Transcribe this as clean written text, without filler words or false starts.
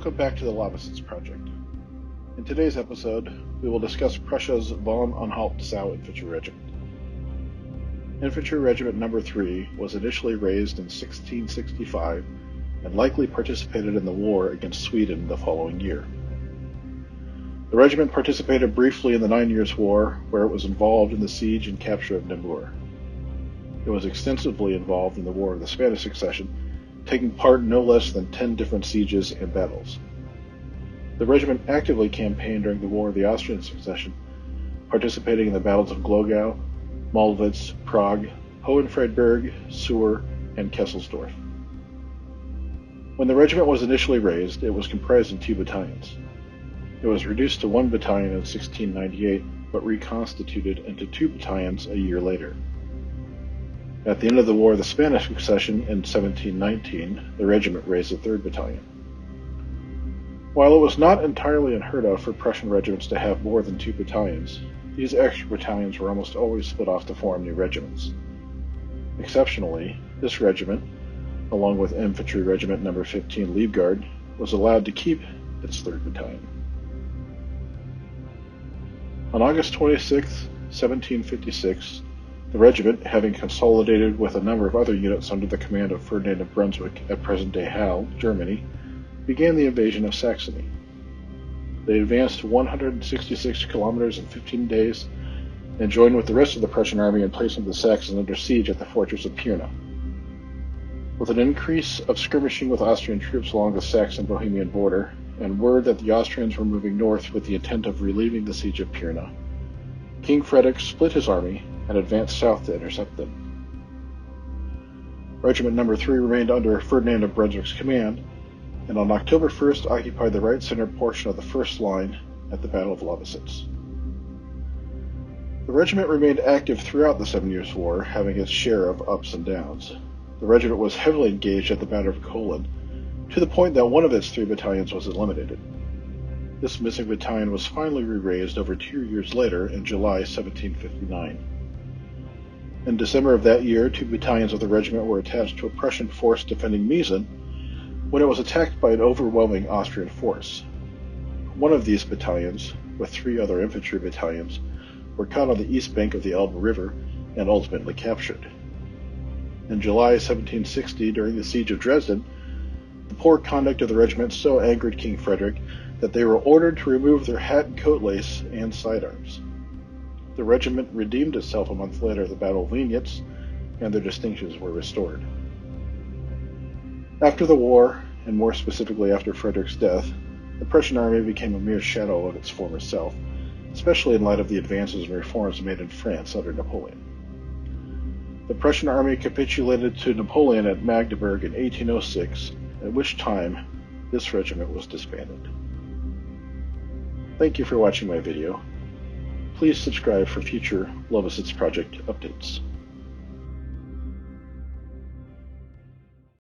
Welcome back to the Lobositz Project. In today's episode, we will discuss Prussia's von Anhalt-Dessau Infantry Regiment. Infantry Regiment No. 3 was initially raised in 1665 and likely participated in the war against Sweden the following year. The regiment participated briefly in the 9 Years' War, where it was involved in the siege and capture of Namur. It was extensively involved in the War of the Spanish Succession, taking part in no less than 10 different sieges and battles. The regiment actively campaigned during the War of the Austrian Succession, participating in the battles of Glogau, Mollwitz, Prague, Hohenfriedberg, Suhr, and Kesselsdorf. When the regiment was initially raised, it was comprised of 2 battalions. It was reduced to 1 battalion in 1698, but reconstituted into 2 battalions a year later. At the end of the War of the Spanish Succession in 1719, the regiment raised a 3rd battalion. While it was not entirely unheard of for Prussian regiments to have more than 2 battalions, these extra battalions were almost always split off to form new regiments. Exceptionally, this regiment, along with Infantry Regiment No. 15 Leibgard, was allowed to keep its 3rd battalion. On August 26, 1756, the regiment, having consolidated with a number of other units under the command of Ferdinand of Brunswick at present-day Halle, Germany, began the invasion of Saxony. They advanced 166 kilometers in 15 days and joined with the rest of the Prussian army in placing the Saxons under siege at the fortress of Pirna. With an increase of skirmishing with Austrian troops along the Saxon-Bohemian border, and word that the Austrians were moving north with the intent of relieving the siege of Pirna, King Frederick split his army and advanced south to intercept them. Regiment No. 3 remained under Ferdinand of Brunswick's command, and on October 1st occupied the right center portion of the first line at the Battle of Lobositz. The regiment remained active throughout the 7 Years' War, having its share of ups and downs. The regiment was heavily engaged at the Battle of Kolin, to the point that one of its 3 battalions was eliminated. This missing battalion was finally re-raised over 2 years later in July 1759. In December of that year, 2 battalions of the regiment were attached to a Prussian force defending Meissen when it was attacked by an overwhelming Austrian force. One of these battalions, with 3 other infantry battalions, were caught on the east bank of the Elbe River and ultimately captured. In July 1760, during the siege of Dresden, the poor conduct of the regiment so angered King Frederick that they were ordered to remove their hat and coat lace and sidearms. The regiment redeemed itself a month later at the Battle of Lobositz, and their distinctions were restored. After the war, and more specifically after Frederick's death, the Prussian army became a mere shadow of its former self, especially in light of the advances and reforms made in France under Napoleon. The Prussian army capitulated to Napoleon at Magdeburg in 1806, at which time this regiment was disbanded. Thank you for watching my video. Please subscribe for future Lobositz Project updates.